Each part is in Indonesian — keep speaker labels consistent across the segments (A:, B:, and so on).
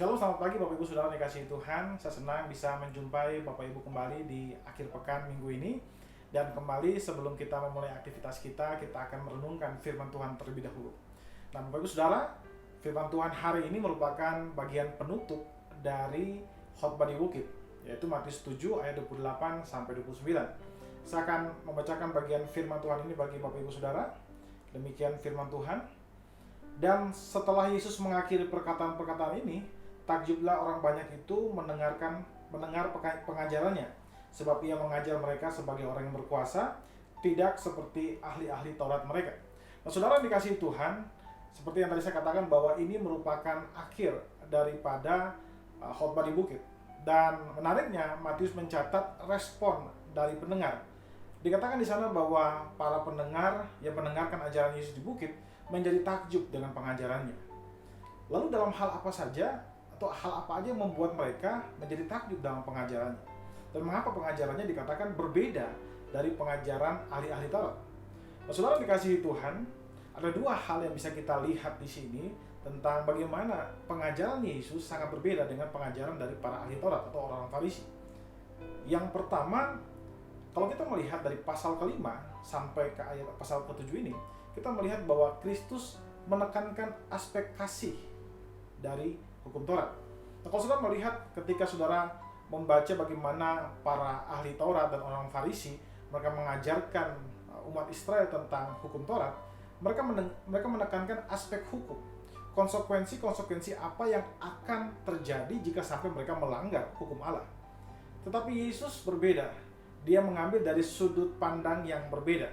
A: Shalom, selamat pagi Bapak Ibu Saudara dikasihi Tuhan. Saya senang bisa menjumpai Bapak Ibu kembali di akhir pekan minggu ini. Dan kembali sebelum kita memulai aktivitas kita akan merenungkan firman Tuhan terlebih dahulu. Nah Bapak Ibu Saudara, firman Tuhan hari ini merupakan bagian penutup dari khotbah di bukit, yaitu Matius 7 ayat 28 sampai 29. Saya akan membacakan bagian firman Tuhan ini bagi Bapak Ibu Saudara. Demikian firman Tuhan. Dan setelah Yesus mengakhiri perkataan-perkataan ini, takjublah orang banyak itu mendengar pengajarannya, sebab ia mengajar mereka sebagai orang yang berkuasa, tidak seperti ahli-ahli Taurat mereka. Nah, saudara dikasihi Tuhan, seperti yang tadi saya katakan bahwa ini merupakan akhir daripada khotbah di bukit. Dan menariknya, Matius mencatat respon dari pendengar. Dikatakan di sana bahwa para pendengar yang mendengarkan ajaran Yesus di bukit menjadi takjub dengan pengajarannya. Lalu dalam hal apa saja atau hal apa aja yang membuat mereka menjadi takjub dalam pengajarannya? Dan mengapa pengajarannya dikatakan berbeda dari pengajaran ahli-ahli Taurat? Nah, saudara dikasihi Tuhan, ada dua hal yang bisa kita lihat di sini tentang bagaimana pengajaran Yesus sangat berbeda dengan pengajaran dari para ahli Taurat atau orang-orang Farisi. Yang pertama, kalau kita melihat dari pasal kelima sampai ke ayat pasal ke-7 ini, kita melihat bahwa Kristus menekankan aspek kasih dari hukum Taurat. Nah, kalau saudara melihat ketika saudara membaca bagaimana para ahli Taurat dan orang Farisi mereka mengajarkan umat Israel tentang hukum Taurat, mereka menekankan aspek hukum, konsekuensi apa yang akan terjadi jika sampai mereka melanggar hukum Allah. Tetapi Yesus berbeda, dia mengambil dari sudut pandang yang berbeda.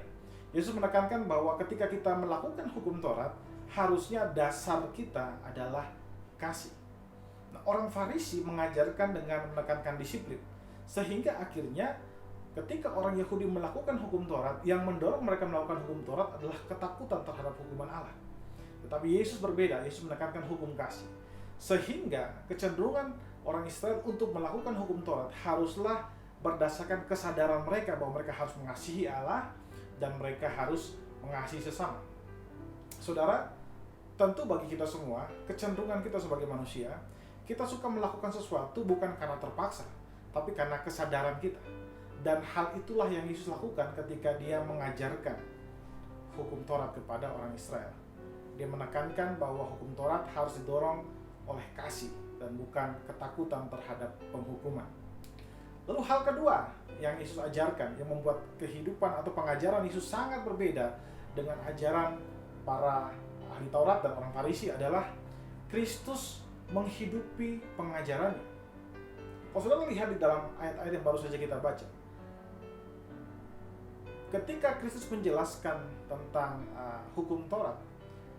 A: Yesus menekankan bahwa ketika kita melakukan hukum Taurat, harusnya dasar kita adalah kasih. Nah, orang Farisi mengajarkan dengan menekankan disiplin, sehingga akhirnya ketika orang Yahudi melakukan hukum Taurat, yang mendorong mereka melakukan hukum Taurat adalah ketakutan terhadap hukuman Allah. Tetapi Yesus berbeda, Yesus menekankan hukum kasih. Sehingga kecenderungan orang Israel untuk melakukan hukum Taurat haruslah berdasarkan kesadaran mereka bahwa mereka harus mengasihi Allah dan mereka harus mengasihi sesama. Saudara, tentu bagi kita semua, kecenderungan kita sebagai manusia, kita suka melakukan sesuatu bukan karena terpaksa, tapi karena kesadaran kita. Dan hal itulah yang Yesus lakukan ketika dia mengajarkan hukum Taurat kepada orang Israel. Dia menekankan bahwa hukum Taurat harus didorong oleh kasih dan bukan ketakutan terhadap penghukuman. Lalu hal kedua yang Yesus ajarkan, yang membuat kehidupan atau pengajaran Yesus sangat berbeda dengan ajaran para ahli Taurat dan orang Farisi adalah Kristus menghidupi pengajarannya. Kalau saudara lihat di dalam ayat-ayat yang baru saja kita baca, ketika Kristus menjelaskan tentang hukum Taurat,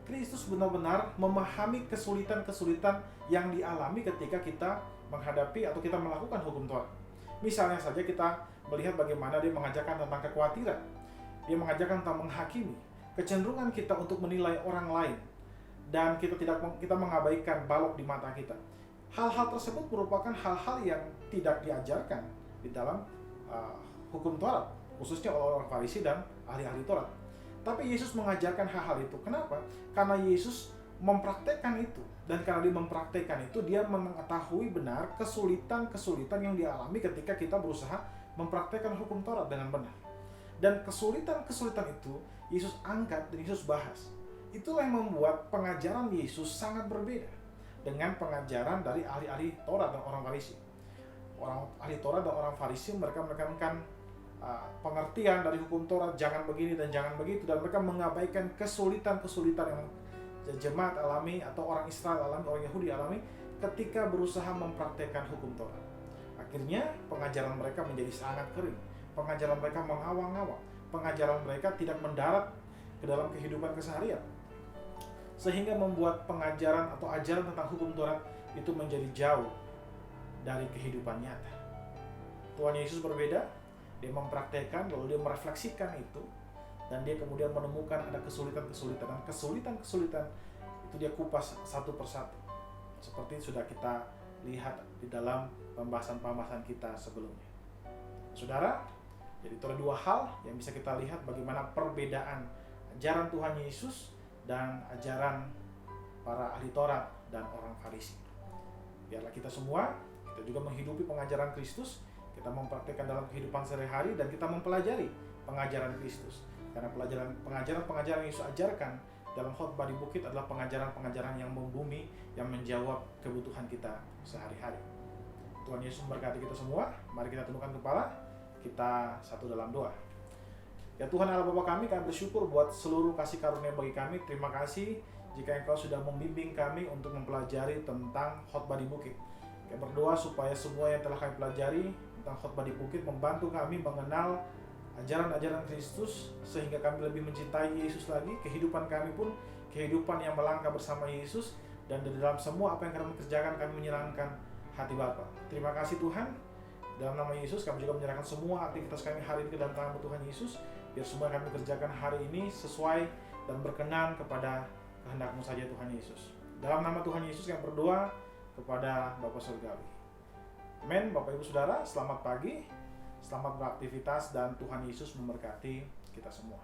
A: Kristus benar-benar memahami kesulitan-kesulitan yang dialami ketika kita menghadapi atau kita melakukan hukum Taurat. Misalnya saja kita melihat bagaimana dia mengajarkan tentang kekhawatiran. Dia mengajarkan tentang menghakimi, kecenderungan kita untuk menilai orang lain, dan kita mengabaikan balok di mata kita. Hal-hal tersebut merupakan hal-hal yang tidak diajarkan di dalam hukum Taurat, khususnya oleh orang Farisi dan ahli-ahli Taurat. Tapi Yesus mengajarkan hal-hal itu. Kenapa? Karena Yesus mempraktekkan itu, dan karena dia mempraktekkan itu, dia mengetahui benar kesulitan-kesulitan yang dialami ketika kita berusaha mempraktekkan hukum Taurat dengan benar. Dan kesulitan-kesulitan itu Yesus angkat dan Yesus bahas. Itulah yang membuat pengajaran Yesus sangat berbeda dengan pengajaran dari ahli-ahli Taurat dan orang Farisi. Orang ahli Taurat dan orang Farisi mereka menekankan pengertian dari hukum Taurat, jangan begini dan jangan begitu, dan mereka mengabaikan kesulitan-kesulitan yang jemaat alami atau orang Israel alami, orang Yahudi alami ketika berusaha mempraktekkan hukum Taurat. Akhirnya pengajaran mereka menjadi sangat kering, pengajaran mereka mengawang-awang, pengajaran mereka tidak mendarat ke dalam kehidupan keseharian, sehingga membuat pengajaran atau ajaran tentang hukum Taurat itu menjadi jauh dari kehidupan nyata. Tuhan Yesus berbeda, dia mempraktekkan lalu dia merefleksikan itu, dan dia kemudian menemukan ada kesulitan-kesulitan, dan kesulitan-kesulitan itu dia kupas satu persatu, seperti sudah kita lihat di dalam pembahasan-pembahasan kita sebelumnya. Saudara, jadi itu ada dua hal yang bisa kita lihat bagaimana perbedaan ajaran Tuhan Yesus dan ajaran para ahli Taurat dan orang Farisi. Biarlah kita semua, kita juga menghidupi pengajaran Kristus, kita mempraktikkan dalam kehidupan sehari-hari, dan kita mempelajari pengajaran Kristus. Karena pengajaran yang Yesus ajarkan dalam khotbah di bukit adalah pengajaran-pengajaran yang membumi, yang menjawab kebutuhan kita sehari-hari. Tuhan Yesus memberkati kita semua. Mari kita tundukkan kepala, kita satu dalam doa. Ya Tuhan Allah Bapa kami bersyukur buat seluruh kasih karunia bagi kami. Terima kasih jika Engkau sudah membimbing kami untuk mempelajari tentang khotbah di bukit. Kami berdoa supaya semua yang telah kami pelajari tentang khotbah di bukit membantu kami mengenal ajaran-ajaran Kristus, sehingga kami lebih mencintai Yesus lagi. Kehidupan kami pun kehidupan yang melangkah bersama Yesus, dan di dalam semua apa yang kami kerjakan, kami menyenangkan hati Bapa. Terima kasih Tuhan. Dalam nama Yesus kami juga menyerahkan semua aktivitas kami hari ini ke dalam tangan Tuhan Yesus. Biar semua yang kami kerjakan hari ini sesuai dan berkenan kepada kehendak-Mu saja Tuhan Yesus. Dalam nama Tuhan Yesus yang berdoa kepada Bapa Surgawi. Amin. Bapak Ibu Saudara, selamat pagi, selamat beraktivitas, dan Tuhan Yesus memberkati kita semua.